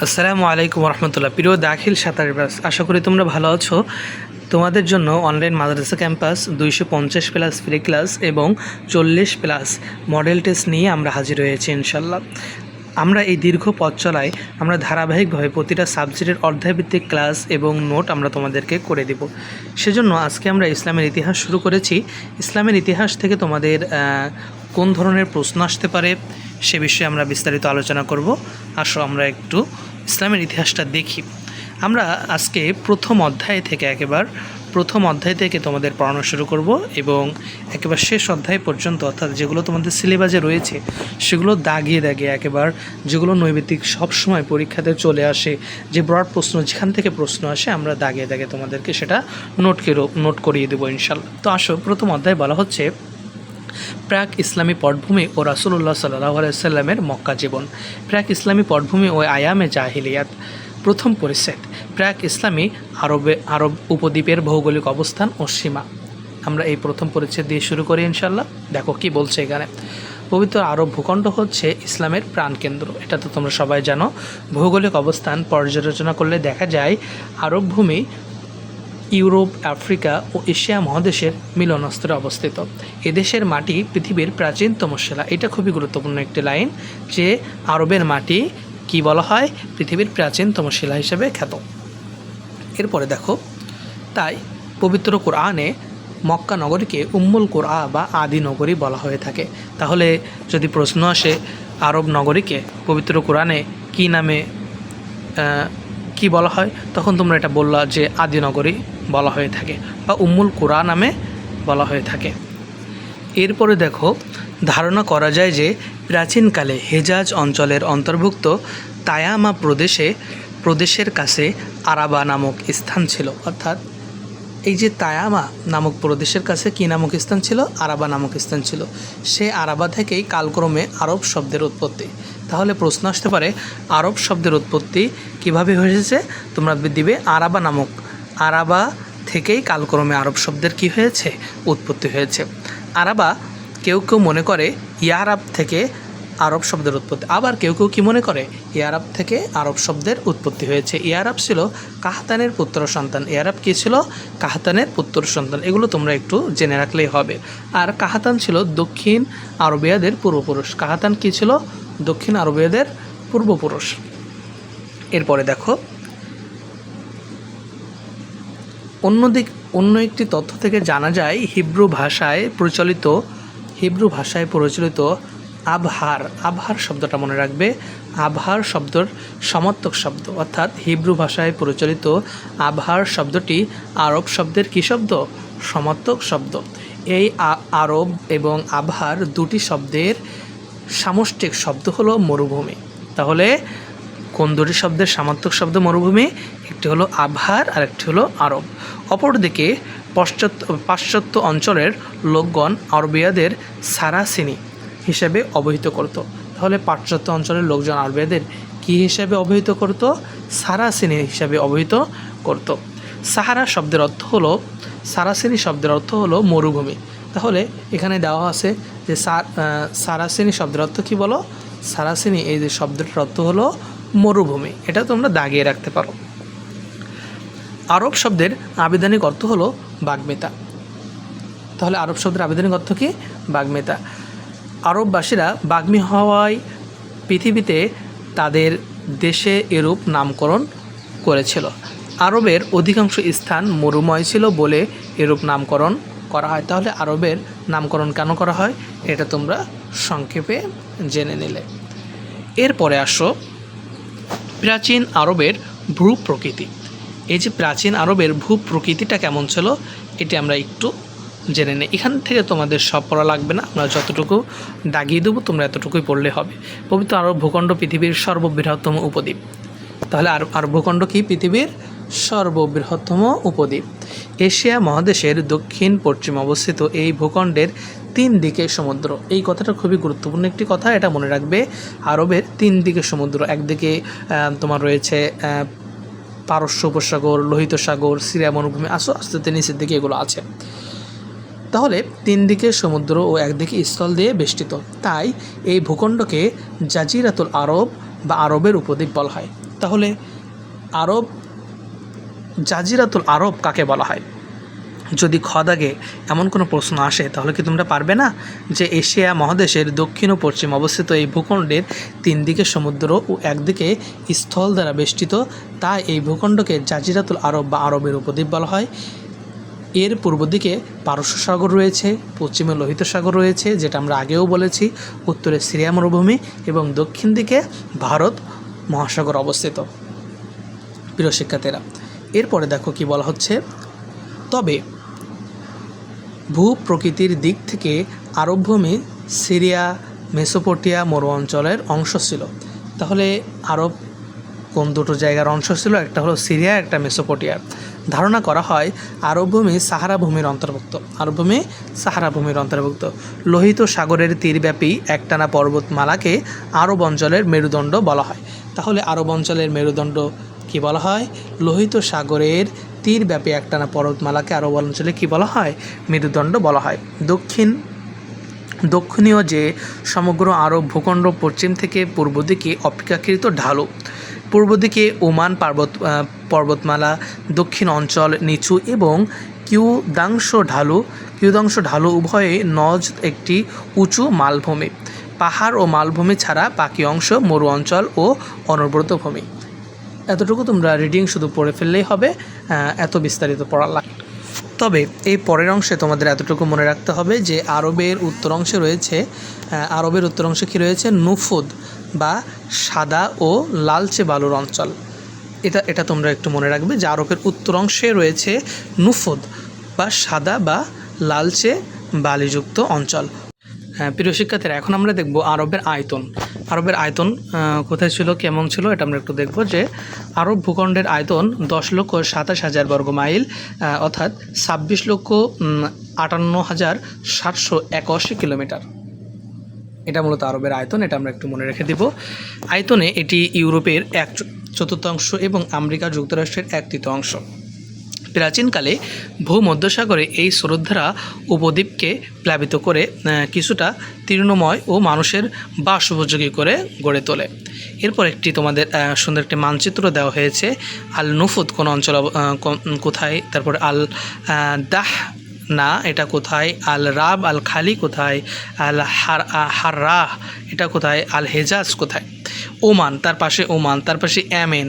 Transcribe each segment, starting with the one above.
আসসালামু আলাইকুম রহমতুল্লাহ। প্রিয় দাখিল সাঁতার ব্যাস, আশা করি তোমরা ভালো আছো। তোমাদের জন্য অনলাইন মাদ্রাসা ক্যাম্পাস 250+ ফ্রি ক্লাস এবং 40+ মডেল টেস্ট নিয়ে আমরা হাজির হয়েছি ইনশাল্লাহ। আমরা এই দীর্ঘ পথ চলায় আমরা ধারাবাহিকভাবে প্রতিটা সাবজেক্টের অধ্যায়ভিত্তিক ক্লাস এবং নোট আমরা তোমাদেরকে করে দেব। সেজন্য আজকে আমরা ইসলামের ইতিহাস শুরু করেছি। ইসলামের ইতিহাস থেকে তোমাদের কোন ধরনের প্রশ্ন আসতে পারে সে বিষয়ে আমরা বিস্তারিত আলোচনা করব। আসো আমরা একটু ইসলামের ইতিহাসটা দেখি। আমরা আজকে প্রথম অধ্যায় থেকে তোমাদের পড়ানো শুরু করব এবং একেবারে শেষ অধ্যায় পর্যন্ত, অর্থাৎ যেগুলো তোমাদের সিলেবাসে রয়েছে সেগুলো দাগিয়ে একেবারে যেগুলো নৈবেদিক সবসময় পরীক্ষাতে চলে আসে, যে ব্রড প্রশ্ন যেখান থেকে প্রশ্ন আসে আমরা দাগিয়ে তোমাদেরকে সেটা নোট করিয়ে দেবো ইনশাল্লাহ। তো আসো, প্রথম অধ্যায় বলা হচ্ছে প্রাক ইসলামী পটভূমি ও রাসূলুল্লাহ সাল্লাল্লাহু আলাইহি সাল্লামের মক্কা জীবন। প্রাক ইসলামী পটভূমি ও আয়ামে জাহিলিয়াত। প্রথম পরিচ্ছেদ, প্রাক ইসলামী আরব উপদ্বীপের ভৌগোলিক অবস্থান ও সীমা। আমরা এই প্রথম পরিচ্ছেদ দিয়ে শুরু করি ইনশাল্লাহ। দেখো কি বলছে এখানে। পবিত্র আরব ভূখণ্ড হচ্ছে ইসলামের প্রাণকেন্দ্র, এটা তো তোমরা সবাই জানো। ভৌগোলিক অবস্থান পর্যালোচনা করলে দেখা যায় আরব ভূমি ইউরোপ, আফ্রিকা ও এশিয়া মহাদেশের মিলনস্থলে অবস্থিত। এদেশের মাটি পৃথিবীর প্রাচীনতম শিলা। এটা খুবই গুরুত্বপূর্ণ একটি লাইন, যে আরবের মাটি কি বলা হয়, পৃথিবীর প্রাচীনতম শিলা হিসেবে খ্যাত। এরপরে দেখো, তাই পবিত্র কোরআনে মক্কা নগরীকে উম্মুল কোরআ বা আদি নগরী বলা হয়ে থাকে। তাহলে যদি প্রশ্ন আসে আরব নগরীকে পবিত্র কোরআনে কী নামে কি বলা হয়, তখন তোমরা এটা বললা যে আদি নগরী বলা হয়ে থাকে বা উম্মুল কোরআ নামে বলা হয়ে থাকে। এরপরে দেখো, ধারণা করা যায় যে প্রাচীনকালে হেজাজ অঞ্চলের অন্তর্ভুক্ত তায়ামা প্রদেশের কাছে আরাবা নামক স্থান ছিল। অর্থাৎ এই যে তায়ামা নামক প্রদেশের কাছে কী নামক স্থান ছিল, আরাবা নামক স্থান ছিল। সে আরাবা থেকেই কালক্রমে আরব শব্দের উৎপত্তি। তাহলে প্রশ্ন আসতে পারে আরব শব্দের উৎপত্তি কিভাবে হয়েছে, তোমরা দিবে আরাবা থেকেই কালক্রমে আরব শব্দের কি হয়েছে, উৎপত্তি হয়েছে। আরাবা কেউ মনে করে ইয়ারাব থেকে আরব শব্দের উৎপত্তি, আবার কেউ কি মনে করে ইয়ারাব থেকে আরব শব্দের উৎপত্তি হয়েছে। ইয়ারাব ছিল কাহতানের পুত্র সন্তান। ইয়ারাব কী ছিল, কাহতানের পুত্র সন্তান। এগুলো তোমরা একটু জেনে রাখলেই হবে। আর কাহতান ছিল দক্ষিণ আরবিয়াদের পূর্বপুরুষ। কাহতান কী ছিল, দক্ষিণ আরবিয়াদের পূর্বপুরুষ। এরপরে দেখো, অন্য একটি তথ্য থেকে জানা যায় হিব্রু ভাষায় প্রচলিত আবহার শব্দটা মনে রাখবে। আবহার শব্দর সমার্থক শব্দ, অর্থাৎ হিব্রু ভাষায় প্রচলিত আবহার শব্দটি আরব শব্দের কী শব্দ, সমার্থক শব্দ। এই আরব এবং আবহার দুটি শব্দের সামষ্টিক শব্দ হলো মরুভূমি। তাহলে কোন দুটি শব্দের সমার্থক শব্দ মরুভূমি, একটি হলো আবহার আর একটি হলো আরব। অপরদিকে পাশ্চাত্য অঞ্চলের লোকগণ আরবিয়াদের সারাসিনি হিসেবে অবহিত করত। তাহলে পাশ্চাত্য অঞ্চলের লোকজন আরবিয়াদের কী হিসেবে অবহিত করত, সারাসিনি হিসেবে অবহিত করত। সারাসিনি শব্দের অর্থ হলো মরুভূমি। তাহলে এখানে দেওয়া আছে যে সারাসিনি শব্দের অর্থ কী বলো, সারাসিনি এই যে শব্দটির অর্থ হলো মরুভূমি। এটা তোমরা দাগিয়ে রাখতে পারো। আরব শব্দের আবিধানিক অর্থ হলো বাগ্মিতা। তাহলে আরব শব্দের আবিধানিক অর্থ কি, বাগ্মিতা। আরববাসীরা বাগ্মী হওয়ায় পৃথিবীতে তাদের দেশে এরূপ নামকরণ করেছিল। আরবের অধিকাংশ স্থান মরুময় ছিল বলে এরূপ নামকরণ করা হয়। তাহলে আরবের নামকরণ কেন করা হয়, এটা তোমরা সংক্ষেপে জেনে নিলে। এরপরে আসো প্রাচীন আরবের ভূপ্রকৃতি। এই যে প্রাচীন আরবের ভূপ্রকৃতিটা কেমন ছিল, এটি আমরা একটু জেনে নিই। এখান থেকে তোমাদের সব পড়া লাগবে না, আমরা যতটুকু দাগিয়ে দেবো তোমরা এতটুকুই পড়লে হবে। পবিত্র আরব ভূখণ্ড পৃথিবীর সর্ববৃহত্তম উপদ্বীপ। তাহলে আরব ভূখণ্ড কি, পৃথিবীর সর্ববৃহত্তম উপদ্বীপ। এশিয়া মহাদেশের দক্ষিণ পশ্চিম অবস্থিত এই ভূখণ্ডের 3 দিকে সমুদ্র। এই কথাটা খুবই গুরুত্বপূর্ণ একটি কথা, এটা মনে রাখবে। আরবের 3 দিকে সমুদ্র, একদিকে তোমার রয়েছে পারস্য উপসাগর, লোহিত সাগর, সিরিয়া মরুভূমি, আস্তে আস্তে নিচের দিকে এগুলো আছে। তাহলে 3 দিকে সমুদ্র ও একদিকে স্থল দিয়ে বেষ্টিত, তাই এই ভূখণ্ডকে জাজিরাতুল আরব বা আরবের উপদ্বীপ বলা হয়। তাহলে আরব, জাজিরাতুল আরব কাকে বলা হয়? যদি খদাগে এমন কোনো প্রশ্ন আসে তাহলে কি তোমরা পারবে না যে এশিয়া মহাদেশের দক্ষিণ ও পশ্চিম অবস্থিত এই ভূখণ্ডের 3 দিকে সমুদ্র ও একদিকে স্থল দ্বারা বেষ্টিত, তাই এই ভূখণ্ডকে জাজিরাতুল আরব বা আরবের উপদ্বীপ বলা হয়। এর পূর্ব দিকে পারস্য সাগর রয়েছে, পশ্চিমে লোহিত সাগর রয়েছে যেটা আমরা আগেও বলেছি, উত্তরে সিরিয়া মরুভূমি এবং দক্ষিণ দিকে ভারত মহাসাগর অবস্থিত। প্রিয় শিক্ষার্থীরা, এরপরে দেখো কি বলা হচ্ছে, তবে ভূ প্রকৃতির দিক থেকে আরব ভূমি সিরিয়া মেসোপটেমিয়া মরু অঞ্চলের অংশ ছিল। তাহলে আরব কোন দুটো জায়গার অংশ ছিল? একটা হলো সিরিয়া, একটা মেসোপটেমিয়া। ধারণা করা হয় আরব ভূমি সাহারা ভূমির অন্তর্ভুক্ত। আরব ভূমি সাহারা ভূমির অন্তর্ভুক্ত। লোহিত সাগরের তীরব্যাপী একটানা পর্বতমালাকে আরব অঞ্চলের মেরুদণ্ড বলা হয়। তাহলে আরব অঞ্চলের মেরুদণ্ড কি বলা হয়? লোহিত সাগরের তীরব্যাপী একটানা পর্বতমালাকে আরব অঞ্চলে কি বলা হয়? মেরুদণ্ড বলা হয়। দক্ষিণীয় যে সমগ্র আরব ভূখণ্ড পশ্চিম থেকে পূর্ব দিকে অপেক্ষাকৃত ঢালু। পূর্ব দিকে ওমান পর্বতমালা, দক্ষিণ অঞ্চল নিচু এবং কিয়দাংশ ঢালু উভয়ে নজ একটি উঁচু মালভূমি। পাহাড় ও মালভূমি ছাড়া বাকি অংশ মরু অঞ্চল ও অনবরত ভূমি। এতটুকু তোমরা রিডিং শুধু পড়ে ফেললেই হবে, এত বিস্তারিত পড়া লাগে। তবে এই পরের অংশে তোমাদের এতটুকু মনে রাখতে হবে যে আরবের উত্তর অংশে কী রয়েছে? নুফুদ বা সাদা ও লালচে বালুর অঞ্চল। এটা তোমরা একটু মনে রাখবে যে আরবের উত্তর অংশে রয়েছে নুফুদ বা সাদা বা লালচে বালিযুক্ত অঞ্চল। প্রিয় শিক্ষার্থীরা, এখন আমরা দেখব আরবের আয়তন। আরবের আয়তন কোথায় ছিল, কেমন ছিল, এটা আমরা একটু দেখব। যে আরব ভূখণ্ডের আয়তন 10,27,000 বর্গ মাইল, অর্থাৎ 26,58,781 কিলোমিটার। এটা মূলত আরবের আয়তন, এটা আমরা একটু মনে রেখে দিব। আয়তনে এটি ইউরোপের 1/4 এবং আমেরিকা যুক্তরাষ্ট্রের 1/3। প্রাচীনকালে ভূমধ্যসাগরে এই স্রোতধারা উপদ্বীপকে প্লাবিত করে কিছুটা তৃণময় ও মানুষের বাস উপযোগী করে গড়ে তোলে। এরপর তোমাদের সুন্দর একটি মানচিত্র দেওয়া হয়েছে। আল নুফুদ কোন অঞ্চল কোথায়, তারপরে আল দাহ না এটা কোথায়, আল রাব আল খালি কোথায়, আল হাররাহ এটা কোথায়, আল হেজাজ কোথায়, ওমান তার পাশে ইয়ামেন,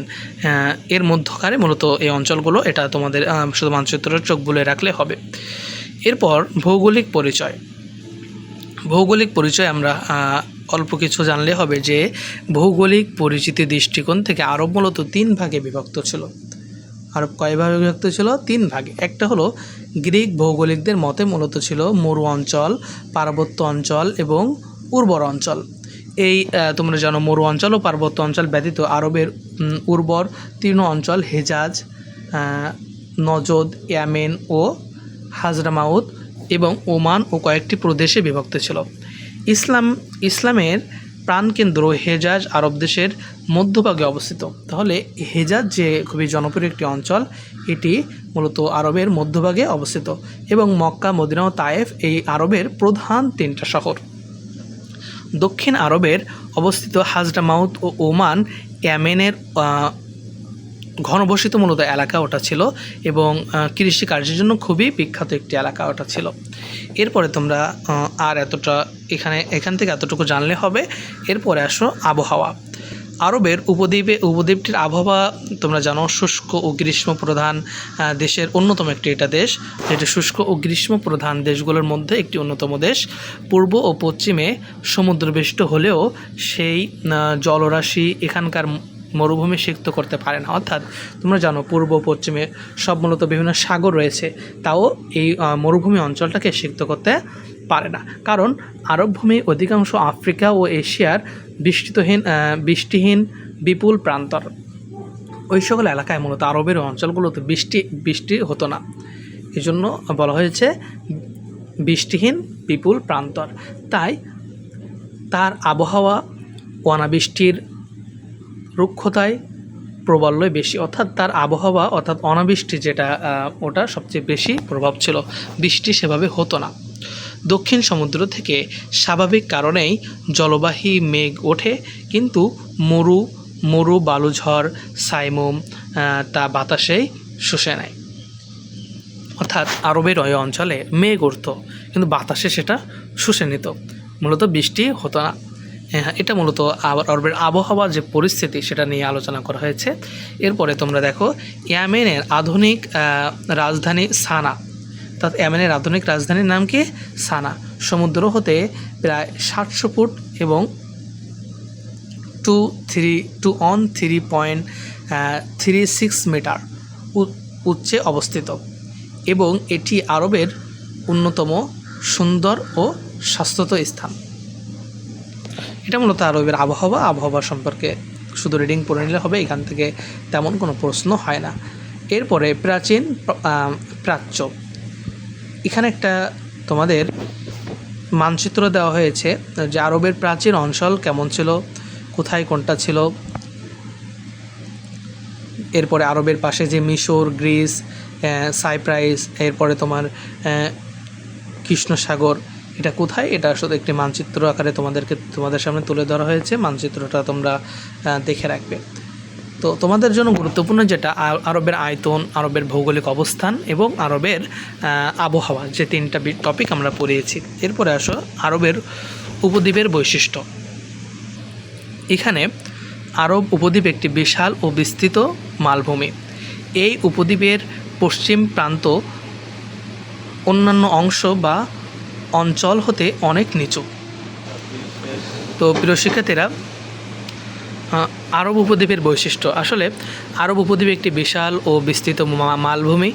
এর মধ্যকারে মূলত এই অঞ্চলগুলো। এটা তোমাদের শুধু মানচিত্রের চোখ বুলে রাখলে হবে। এরপর ভৌগোলিক পরিচয় আমরা অল্প কিছু জানলে হবে যে ভৌগোলিক পরিচিতি দৃষ্টিকোণ থেকে আরব মূলত 3 ভাগে বিভক্ত ছিল। আরব কয় ভাগে বিভক্ত ছিল? 3 ভাগে। একটা হলো গ্রিক ভৌগোলিকদের মতে মূলত ছিল মরু অঞ্চল, পার্বত্য অঞ্চল এবং উর্বর অঞ্চল। এই তোমরা জানো মরু অঞ্চল ও পার্বত্য অঞ্চল ব্যতীত আরবের উর্বর তৃণ অঞ্চল হেজাজ, নজদ, ইয়ামেন ও হাজরামাউত এবং ওমান ও কয়েকটি প্রদেশে বিভক্ত ছিল। ইসলামের প্রাণকেন্দ্র হেজাজ আরব দেশের মধ্যভাগে অবস্থিত। তাহলে হেজাজ যে খুবই জনপ্রিয় একটি অঞ্চল, এটি মূলত আরবের মধ্যভাগে অবস্থিত এবং মক্কা, মদিনা ও তায়েফ এই আরবের প্রধান 3টা শহর। দক্ষিণ আরবের অবস্থিত হাজরামাউত ও ওমান ইয়ামেনের ঘনবসিত মূলত এলাকা ওটা ছিল এবং কৃষিকার্যের জন্য খুবই বিখ্যাত একটি এলাকা ওটা ছিল। এরপরে তোমরা আর এখান থেকে এতটুকু জানলে হবে। এরপরে আসো আবহাওয়া। আরবের উপদ্বীপটির আবহাওয়া তোমরা জানো শুষ্ক ও গ্রীষ্ম প্রধান দেশের অন্যতম এটা দেশ, যেটি শুষ্ক ও গ্রীষ্ম প্রধান দেশগুলোর মধ্যে একটি অন্যতম দেশ। পূর্ব ও পশ্চিমে সমুদ্রবেষ্টিত হলেও সেই জলরাশি এখানকার মরুভূমি সিক্ত করতে পারে না। অর্থাৎ তোমরা জানো পূর্ব পশ্চিমে সব মূলত বিভিন্ন সাগর রয়েছে, তাও এই মরুভূমি অঞ্চলটাকে সিক্ত করতে পারে না, কারণ আরব ভূমি অধিকাংশ আফ্রিকা ও এশিয়ার বৃষ্টিহীন বিপুল প্রান্তর। ওই সকল এলাকায় মূলত আরবের অঞ্চলগুলোতে বৃষ্টি হতো না, এই জন্য বলা হয়েছে বৃষ্টিহীন বিপুল প্রান্তর। তাই তার আবহাওয়া অনাবৃষ্টির রুক্ষতায় প্রবলই বেশি, অর্থাৎ তার আবহাওয়া অর্থাৎ অনাবৃষ্টি যেটা ওটা সবচেয়ে বেশি প্রভাব ছিল, বৃষ্টি সেভাবে হতো না। দক্ষিণ সমুদ্র থেকে স্বাভাবিক কারণেই জলবাহী মেঘ ওঠে, কিন্তু মরু বালুঝড় সাইমুম তা বাতাসেই শুষে নেয়। অর্থাৎ আরবের ওই অঞ্চলে মেঘ উঠত কিন্তু বাতাসে সেটা শুষে নিত, মূলত বৃষ্টি হতো না। এটা মূলত আরবের আবহাওয়ার যে পরিস্থিতি সেটা নিয়ে আলোচনা করা হয়েছে। এরপরে তোমরা দেখো ইয়েমেনের আধুনিক রাজধানী সানা, অর্থাৎ ইয়েমেনের আধুনিক রাজধানীর নাম কি? সানা। সমুদ্র হতে প্রায় 700 ফুট এবং 3.36 মিটার উচ্চে অবস্থিত এবং এটি আরবের অন্যতম সুন্দর ও শাশ্বত স্থান। এটা মূলত আরবের আবহাওয়া সম্পর্কে শুধু রিডিং পড়ে নিলে হবে, এখান থেকে তেমন কোনো প্রশ্ন হয় না। এরপরে প্রাচ্য, এখানে একটা তোমাদের মানচিত্র দেওয়া হয়েছে যে আরবের প্রাচীন অঞ্চল কেমন ছিল, কোথায় কোনটা ছিল। এরপরে আরবের পাশে যে মিশর, গ্রিস, সাইপ্রাস, এরপরে কৃষ্ণ সাগর, এটা কোথায়, এটা আসলে একটি মানচিত্র আকারে তোমাদের সামনে তুলে ধরা হয়েছে। মানচিত্রটা তোমরা দেখে রাখবে। তো তোমাদের জন্য গুরুত্বপূর্ণ যেটা আরবের আয়তন, আরবের ভৌগোলিক অবস্থান এবং আরবের আবহাওয়া, যে 3টা টপিক আমরা পড়িয়েছি। এরপরে আসো আরবের উপদ্বীপের বৈশিষ্ট্য। এখানে আরব উপদ্বীপ একটি বিশাল ও বিস্তৃত মালভূমি। এই উপদ্বীপের পশ্চিম প্রান্ত অন্যান্য অংশ বা অঞ্চল হতে অনেক নিচু। তো প্রিয় শিক্ষার্থীরা, আরব উপদ্বীপের বৈশিষ্ট্য, আসলে আরব উপদ্বীপ একটি বিশাল ও বিস্তৃত মালভূমি।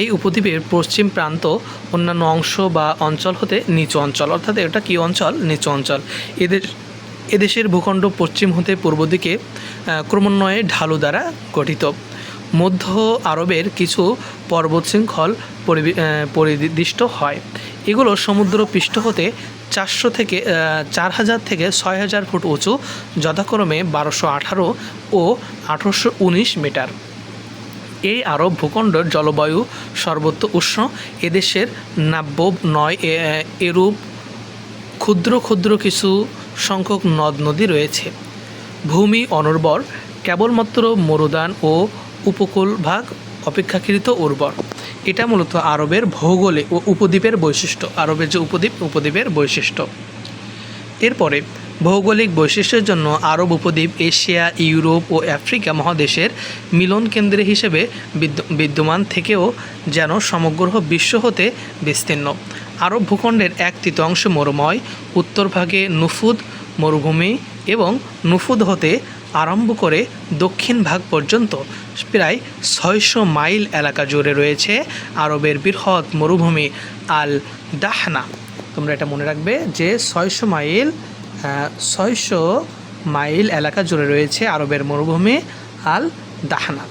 এই উপদ্বীপের পশ্চিম প্রান্ত অন্যান্য অংশ বা অঞ্চল হতে নিচু অঞ্চল, অর্থাৎ এটা কী অঞ্চল? নিচু অঞ্চল। এদেশের ভূখণ্ড পশ্চিম হতে পূর্ব দিকে ক্রমান্বয়ে ঢালু দ্বারা গঠিত। মধ্য আরবের কিছু পর্বত শৃঙ্খল পরিদিষ্ট হয়। এগুলো সমুদ্র পৃষ্ঠ হতে 4,000 থেকে 6,000 ফুট উঁচু, যথাক্রমে 1218 ও 1819 মিটার। এই আরব ভূখণ্ডের জলবায়ু সর্বত্র উষ্ণ। এদেশের নাব্য নয় এরূপ ক্ষুদ্র ক্ষুদ্র কিছু সংখ্যক নদ নদী রয়েছে। ভূমি অনুর্বর, কেবলমাত্র মরুদান ও উপকূল ভাগ অপেক্ষাকৃত উর্বর। এটা মূলত আরবের ভৌগোলিক ও উপদ্বীপের বৈশিষ্ট্য, আরবের যে উপদ্বীপের বৈশিষ্ট্য। এরপরে ভৌগোলিক বৈশিষ্ট্যের জন্য আরব উপদ্বীপ এশিয়া, ইউরোপ ও আফ্রিকা মহাদেশের মিলন কেন্দ্র হিসেবে বিদ্যমান থেকেও যেন সমগ্র বিশ্ব হতে বিস্তীর্ণ। আরব ভূখণ্ডের 1/3 মরুময়, উত্তরভাগে নুফুদ মরুভূমি এবং নুফুদ হতে আরম্ভ করে দক্ষিণ ভাগ পর্যন্ত প্রায় 600 মাইল এলাকা জুড়ে রয়েছে আরবের বৃহৎ মরুভূমি আল দাহনা। তোমরা এটা মনে রাখবে যে 600 মাইল এলাকা জুড়ে রয়েছে আরবের মরুভূমি আল দাহনা।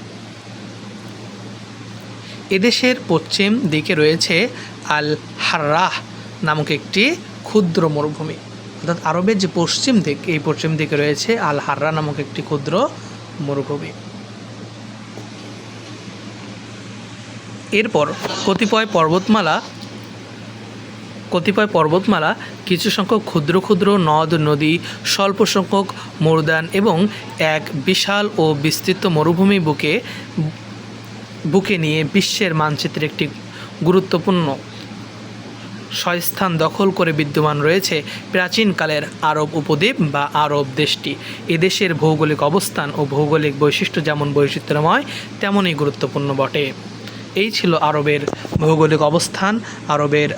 এদেশের পশ্চিম দিকে রয়েছে আল হাররাহ নামক একটি ক্ষুদ্র মরুভূমি, অর্থাৎ আরবের যে পশ্চিম দিক, এই পশ্চিম দিকে রয়েছে আল হাররা নামক একটি ক্ষুদ্র মরুভূমি। এরপর কতিপয় পর্বতমালা, কিছু সংখ্যক ক্ষুদ্র ক্ষুদ্র নদ নদী, স্বল্প সংখ্যক মরুদান এবং এক বিশাল ও বিস্তৃত মরুভূমি বুকে নিয়ে বিশ্বের মানচিত্রে একটি গুরুত্বপূর্ণ স্থান দখল করে বিদ্যমান রয়েছে প্রাচীনকালের আরব উপদ্বীপ বা আরব দেশটি। এদেশের ভৌগোলিক অবস্থান ও ভৌগোলিক বৈশিষ্ট্য যেমন বৈচিত্র্যময় তেমনই গুরুত্বপূর্ণ বটে। এই ছিল আরবের ভৌগোলিক অবস্থান, আরবের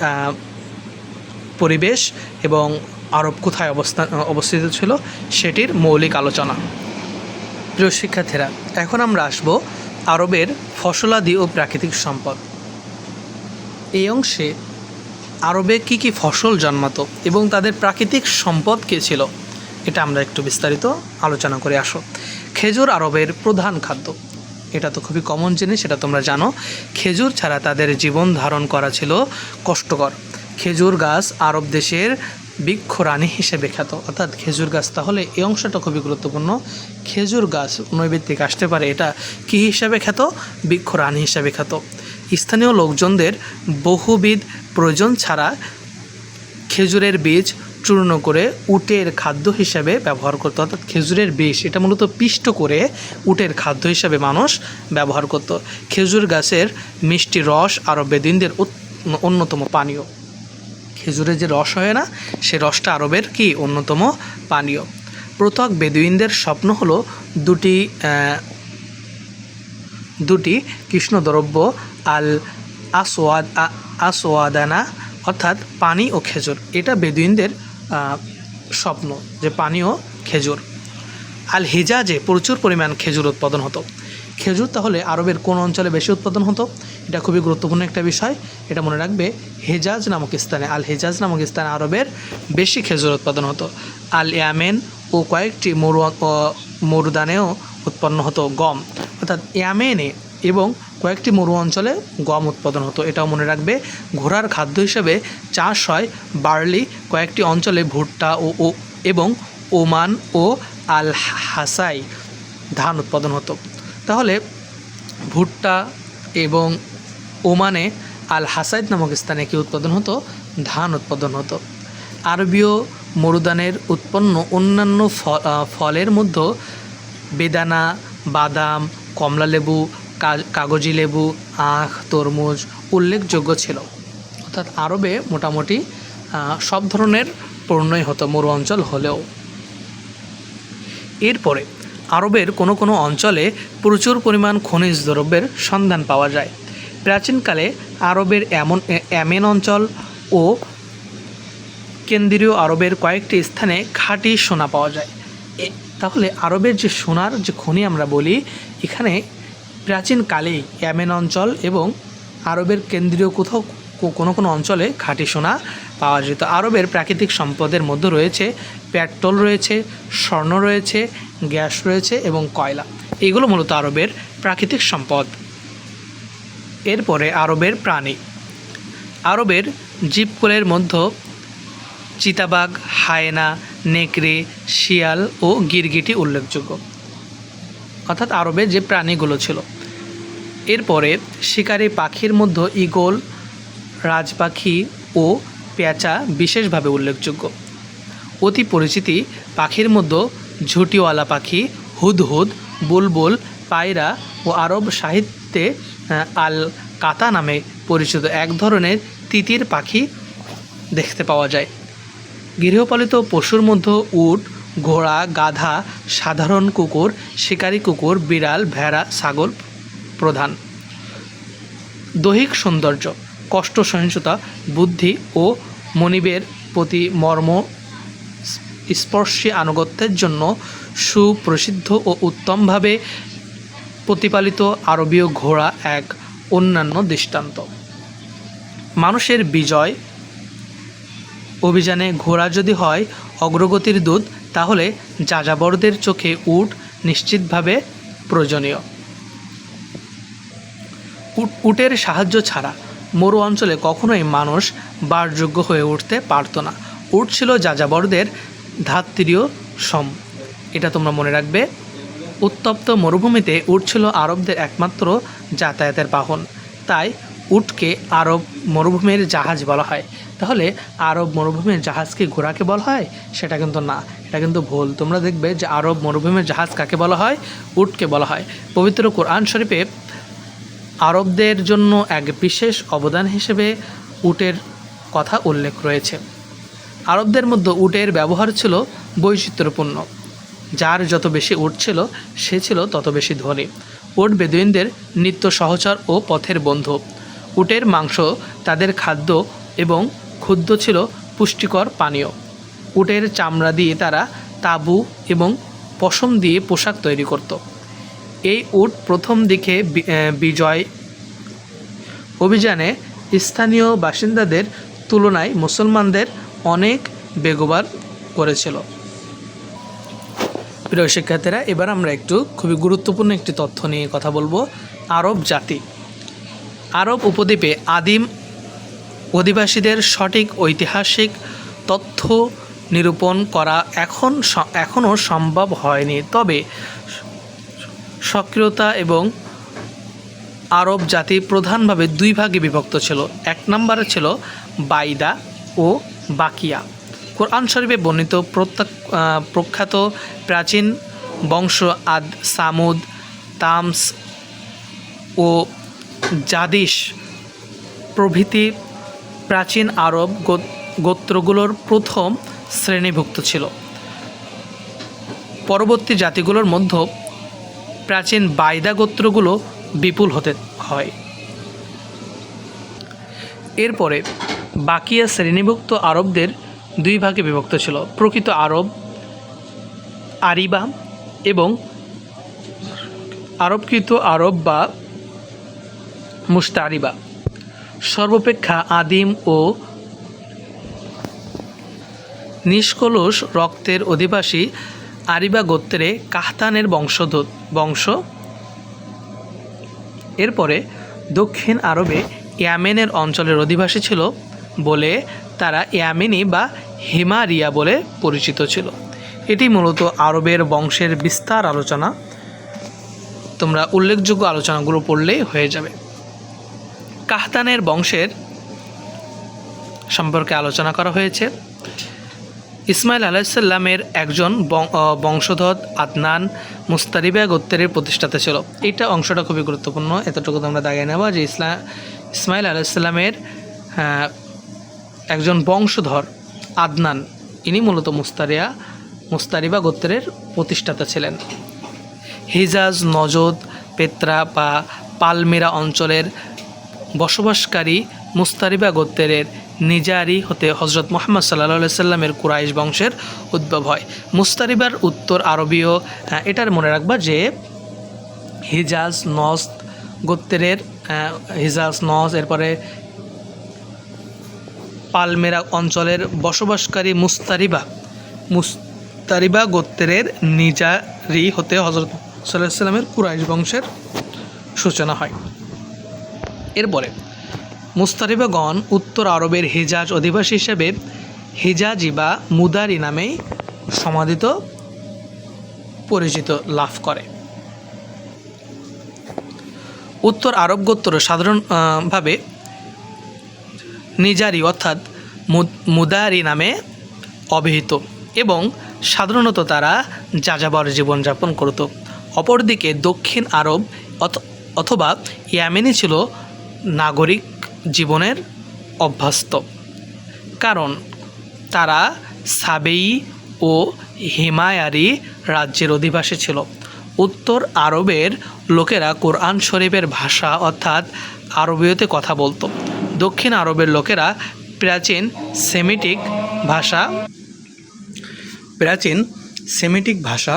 পরিবেশ এবং আরব কোথায় অবস্থিত ছিল সেটির মৌলিক আলোচনা। প্রিয় শিক্ষার্থীরা, এখন আমরা আসব আরবের ফসলাদি ও প্রাকৃতিক সম্পদ। এই অংশে আরবে কি কি ফসল জন্মাতো এবং তাদের প্রাকৃতিক সম্পদ কী ছিল, এটা আমরা একটু বিস্তারিত আলোচনা করে আসো। খেজুর আরবের প্রধান খাদ্য, এটা তো খুবই কমন জিনিস, এটা তোমরা জানো। খেজুর ছাড়া তাদের জীবন ধারণ করা ছিল কষ্টকর। খেজুর গাছ আরব দেশের বৃক্ষরানী হিসেবে খ্যাত, অর্থাৎ খেজুর গাছ, তাহলে এই অংশটা খুবই গুরুত্বপূর্ণ। খেজুর গাছ নৈবেদ্যিক আসতে পারে, এটা কী হিসাবে খ্যাত? বৃক্ষরানী হিসাবে খ্যাত। স্থানীয় লোকজনদের বহুবিধ প্রয়োজন ছাড়া খেজুরের বীজ চূর্ণ করে উটের খাদ্য হিসাবে ব্যবহার করতো, অর্থাৎ খেজুরের বিষ এটা মূলত পিষ্ট করে উটের খাদ্য হিসাবে মানুষ ব্যবহার করত। খেজুর গাছের মিষ্টি রস আরব বেদুইনদের অন্যতম পানীয়। খেজুরের যে রস হয় না, সে রসটা আরবের কি অন্যতম পানীয়। প্রত্যেক বেদুইনদের স্বপ্ন হলো দুটি কৃষ্ণদ্রব্য আল আসওয়াদানা, অর্থাৎ পানি ও খেজুর। এটা বেদুইনদের স্বপ্ন যে পানি ও খেজুর। আল হিজাজে প্রচুর পরিমাণ খেজুর উৎপাদন হতো। খেজুর তাহলে আরবের কোন অঞ্চলে বেশি উৎপাদন হতো? এটা খুবই গুরুত্বপূর্ণ একটা বিষয়, এটা মনে রাখবে। হেজাজ নামক স্থানে, আল হেজাজ নামক স্থানে আরবের বেশি খেজুর উৎপাদন হতো। আল ইয়ামেন ও কয়েকটি মরুদানেও উৎপন্ন হতো গম, অর্থাৎ ইয়ামেনে এবং কয়েকটি মরু অঞ্চলে গম উৎপাদন হতো, এটাও মনে রাখবে। ঘোড়ার খাদ্য হিসেবে চাষ হয় বার্লি, কয়েকটি অঞ্চলে ভুট্টা এবং ওমান ও আল হাসাই ধান উৎপাদন হতো। তাহলে ভুট্টা এবং ওমানে আল হাসাইদ নামক স্থানে কি উৎপাদন হতো? ধান উৎপাদন হতো। আরবীয় মরুদানের উৎপন্ন অন্যান্য ফলের মধ্যে বেদানা, বাদাম, কমলালেবু, কাগজি লেবু, আখ, তরমুজ উল্লেখযোগ্য ছিল। অর্থাৎ আরবে মোটামুটি সব ধরনের পণ্যই হতো মরু অঞ্চল হলেও। এরপরে আরবের কোনো কোনো অঞ্চলে প্রচুর পরিমাণ খনিজ দ্রব্যের সন্ধান পাওয়া যায়। প্রাচীনকালে আরবের এমেন অঞ্চল ও কেন্দ্রীয় আরবের কয়েকটি স্থানে খাঁটি সোনা পাওয়া যায়। তাহলে আরবের যে সোনার যে খনি আমরা বলি, এখানে প্রাচীনকালেই এমেন অঞ্চল এবং আরবের কেন্দ্রীয় কোথাও কোনো কোনো অঞ্চলে খাঁটি সোনা পাওয়া যেত। আরবের প্রাকৃতিক সম্পদের মধ্যে রয়েছে পেট্রোল রয়েছে, স্বর্ণ রয়েছে, গ্যাস রয়েছে এবং কয়লা। এগুলো মূলত আরবের প্রাকৃতিক সম্পদ। এরপরে আরবের প্রাণী। আরবের জীবকুলের মধ্যে চিতাবাঘ, হায়েনা, নেকড়ে, শিয়াল ও গিরগিটি উল্লেখযোগ্য, অর্থাৎ আরবের যে প্রাণীগুলো ছিল। এরপরে শিকারী পাখির মধ্যে ঈগল, রাজপাখি ও পেঁচা বিশেষভাবে উল্লেখযোগ্য। অতি পরিচিতি পাখির মধ্যে ঝুঁটিওয়ালা পাখি, হুদহুদ, বুলবুল, পায়রা ও আরব সাহিত্যে আল কাতা নামে পরিচিত এক ধরনের তিতির পাখি দেখতে পাওয়া যায়। গৃহপালিত পশুর মধ্যে উট, ঘোড়া, গাধা, সাধারণ কুকুর, শিকারী কুকুর, বিড়াল, ভেড়া, ছাগল প্রধান। দৈহিক সৌন্দর্য, কষ্ট সহিষ্ণুতা, বুদ্ধি ও মনিবের প্রতি মর্ম স্পর্শী আনুগত্যের জন্য সুপ্রসিদ্ধ ও উত্তমভাবে প্রতিপালিত আরবীয় ঘোড়া এক অন্যান্য দৃষ্টান্ত। মানুষের বিজয় অভিযানে ঘোড়া যদি হয় অগ্রগতির দূত, তাহলে যাযাবরদের চোখে উট নিশ্চিতভাবে প্রয়োজনীয়। উটের সাহায্য ছাড়া মরু অঞ্চলে কখনোই মানুষ বাসযোগ্য হয়ে উঠতে পারত না। উট ছিল যাযাবরদের ধাত্রীয় সম, এটা তোমরা মনে রাখবে। উত্তপ্ত মরুভূমিতে উট ছিল আরবদের একমাত্র যাতায়াতের বাহন, তাই উটকে আরব মরুভূমির জাহাজ বলা হয়। তাহলে আরব মরুভূমির জাহাজকে ঘোড়াকে বলা হয়? সেটা কিন্তু না, এটা কিন্তু ভুল। তোমরা দেখবে যে আরব মরুভূমির জাহাজ কাকে বলা হয়? উটকে বলা হয়। পবিত্র কোরআন শরীফে আরবদের জন্য এক বিশেষ অবদান হিসেবে উটের কথা উল্লেখ রয়েছে। আরবদের মধ্যে উটের ব্যবহার ছিল বৈচিত্র্যপূর্ণ। যার যত বেশি উট ছিল সে ছিল তত বেশি ধনী। উট বেদুইনদের নিত্য সহচর ও পথের বন্ধু। উটের মাংস তাদের খাদ্য এবং ক্ষুদ্র ছিল পুষ্টিকর পানীয়। উটের চামড়া দিয়ে তারা তাঁবু এবং পশম দিয়ে পোশাক তৈরি করত। এই উট প্রথম দিকে বিজয় অভিযানে স্থানীয় বাসিন্দাদের তুলনায় মুসলমানদের অনেক বেগবান করেছিল। প্রিয় শিক্ষার্থীরা, এবার আমরা একটু খুবই গুরুত্বপূর্ণ একটি তথ্য নিয়ে কথা বলবো। আরব জাতি। আরব উপদ্বীপে আদিম অধিবাসীদের সঠিক ঐতিহাসিক তথ্য নিরূপণ করা এখনও সম্ভব হয়নি, তবে সক্রিয়তা এবং আরব জাতি প্রধানভাবে দুই ভাগে বিভক্ত ছিল। এক নম্বরে ছিল বাইদা ও বাকিয়া। কোরআন শরীফে বর্ণিত প্রখ্যাত প্রাচীন বংশ আদ, সামুদ, তামস ও জাদিস প্রভৃতি প্রাচীন আরব গোত্রগুলোর প্রথম শ্রেণীভুক্ত ছিল। পরবর্তী জাতিগুলোর মধ্যে প্রাচীন বাইদা গোত্রগুলো বিপুল হতে হয়। এরপরে বাকিয়া শ্রেণীভুক্ত আরবদের দুই ভাগে বিভক্ত ছিল: প্রকৃত আরব, আরিবা, এবং আরবকৃত আরব বা মুস্তারিবা। সর্বাপেক্ষা আদিম ও নিষ্কলুষ রক্তের অধিবাসী আরিবা গোত্রে কাহতানের বংশ। এরপরে দক্ষিণ আরবে ইয়ামেনের অঞ্চলের অধিবাসী ছিল বলে তারা ইয়ামেনি বা হিমারিয়া বলে পরিচিত ছিল। এটি মূলত আরবের বংশের বিস্তার আলোচনা। তোমরা উল্লেখযোগ্য আলোচনাগুলো পড়লেই হয়ে যাবে। কাহতানের বংশের সম্পর্কে আলোচনা করা হয়েছে। ইসমাইল আলাইসাল্লামের একজন বংশধর আদনান মুস্তারিবা গোত্রের প্রতিষ্ঠাতা ছিল। এইটা অংশটা খুবই গুরুত্বপূর্ণ, এতটুকু তোমরা দাগিয়ে নেবা যে ইসমাইল আলাইসাল্লামের একজন বংশধর আদনান, ইনি মূলত মুস্তারিবা গোত্রের প্রতিষ্ঠাতা ছিলেন। হিজাজ, নজদ, পেত্রা বা পালমিরা অঞ্চলের বসবাসকারী মুস্তারিবা গোত্রের নিজারি হতে হজরত মুহাম্মদ সাল্লাল্লাহু সাল্লামের কুরাইশ বংশের উদ্ভব হয়। মুস্তারিবার উত্তর আরবীয়, এটার মনে রাখবা যে হিজাজ, নজ গোত্রের হিজাজ, নজ, এরপরে পালমেরা অঞ্চলের বসবাসকারী মুস্তারিবা গোত্রের নিজারি হতে হজরত সাল্লাল্লাহু আলাইহি সাল্লামের কুরাইশ বংশের সূচনা হয়। এরপরে মুস্তারিবাগণ উত্তর আরবের হিজাজ অধিবাসী হিসেবে হিজাজি বা মুদারি নামেই সমাদিত পরিচিত লাভ করে। উত্তর আরব গোত্র সাধারণভাবে নিজারি অর্থাৎ মুদারি নামে অভিহিত এবং সাধারণত তারা যাযাবর জীবনযাপন করত। অপরদিকে দক্ষিণ আরব অথবা ইয়ামেনি ছিল নাগরিক জীবনের অভ্যস্ত, কারণ তারা সাবেই ও হিমায়ারি রাজ্যের অধিবাসী ছিল। উত্তর আরবের লোকেরা কোরআন শরীফের ভাষা অর্থাৎ আরবীয়তে কথা বলত। দক্ষিণ আরবের লোকেরা প্রাচীন সেমিটিক ভাষা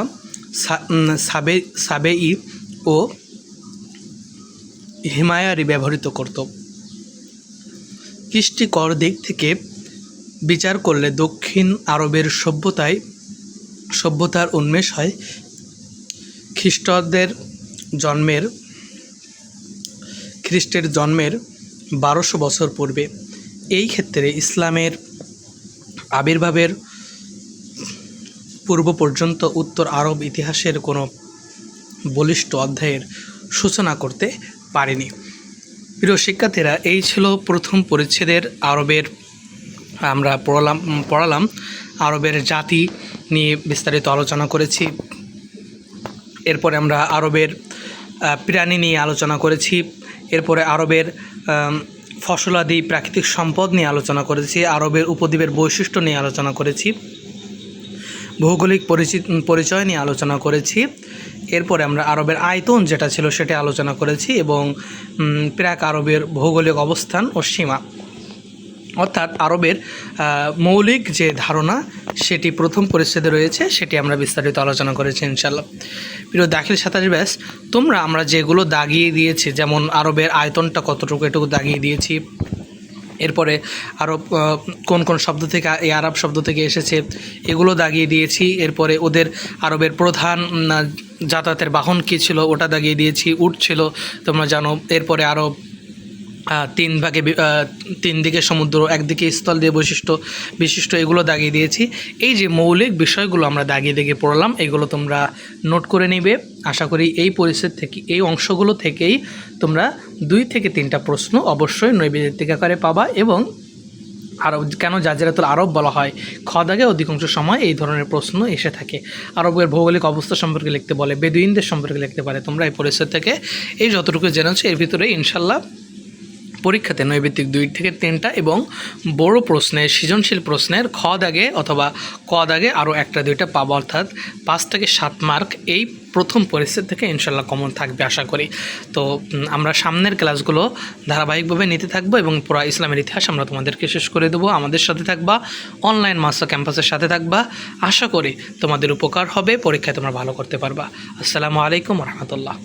সাবেই ও হিমায়ারি ব্যবহৃত করত। কৃষ্টিকর দিক থেকে বিচার করলে দক্ষিণ আরবের সভ্যতার উন্মেষ হয় খ্রিস্টের জন্মের 1200 বছর পূর্বে। এই ক্ষেত্রে ইসলামের আবির্ভাবের পূর্ব পর্যন্ত উত্তর আরব ইতিহাসের কোনো বলিষ্ঠ অধ্যায়ের সূচনা করতে পারেনি। প্রিয় শিক্ষার্থীরা, এই ছিল প্রথম পরিচ্ছেদের আরবের, আমরা পড়ালাম আরবের জাতি নিয়ে বিস্তারিত আলোচনা করেছি। এরপরে আমরা আরবের প্রাণী নিয়ে আলোচনা করেছি। এরপরে আরবের ফসলাদি প্রাকৃতিক সম্পদ নিয়ে আলোচনা করেছি। আরবের উপদ্বীপের বৈশিষ্ট্য নিয়ে আলোচনা করেছি। ভৌগোলিক পরিচয় নিয়ে আলোচনা করেছি। এরপরে আমরা আরবের আয়তন যেটা ছিল সেটা আলোচনা করেছি এবং প্রাক আরবের ভৌগোলিক অবস্থান ও সীমা, অর্থাৎ আরবের মৌলিক যে ধারণা সেটি প্রথম পরিচ্ছেদে রয়েছে, সেটি আমরা বিস্তারিত আলোচনা করেছি ইনশাআল্লাহ। প্রিয় দাখিল সাঁতারি ব্যাস, আমরা যেগুলো দাগিয়ে দিয়েছি, যেমন আরবের আয়তনটা কতটুকু, এটুকু দাগিয়ে দিয়েছি। এরপরে আরব কোন কোন শব্দ থেকে, এই আরব শব্দ থেকে এসেছে, এগুলো দাগিয়ে দিয়েছি। এরপরে ওদের আরবের প্রধান যাতায়াতের বাহন কী ছিল ওটা দাগিয়ে দিয়েছি, উট ছিল, তোমরা জানো। এরপরে আরব তিন দিকে সমুদ্র, একদিকে স্থল দিয়ে বিশিষ্ট এগুলো দাগিয়ে দিয়েছি। এই যে মৌলিক বিষয়গুলো আমরা দাগিয়ে পড়লাম, এগুলো তোমরা নোট করে নিবে। আশা করি এই পরিচ্ছেদ থেকে, এই অংশগুলো থেকেই তোমরা 2 থেকে 3টা প্রশ্ন অবশ্যই নৈবেদিক আকারে পাবা এবং আরব কেন জাজিরাতুল আরব বলা হয়, খ দাগে অধিকাংশ সময় এই ধরনের প্রশ্ন এসে থাকে। আরবের ভৌগোলিক অবস্থা সম্পর্কে লিখতে বলে, বেদুইনদের সম্পর্কে লিখতে পারে। তোমরা এই পরিস্থিতি থেকে এই যতটুকু জেনেছো এর ভিতরে ইনশাল্লাহ পরীক্ষাতে নৈবেদিক 2 থেকে 3টা এবং বড় প্রশ্নের সৃজনশীল প্রশ্নের খ দাগে অথবা ক দাগে আরও 1টা 2টা পাবো, অর্থাৎ 5 থেকে 7 মার্ক এই প্রথম পরিস্থিতি থেকে ইনশাল্লাহ কমন থাকবে আশা করি। তো আমরা সামনের ক্লাসগুলো ধারাবাহিকভাবে নিতে থাকবো এবং পুরো ইসলামের ইতিহাস আমরা তোমাদেরকে শেষ করে দেবো। আমাদের সাথে থাকবা, অনলাইন মাস্টার ক্যাম্পাসের সাথে থাকবা। আশা করি তোমাদের উপকার হবে, পরীক্ষায় তোমরা ভালো করতে পারবা। আসসালামু আলাইকুম রহমতুল্লাহ।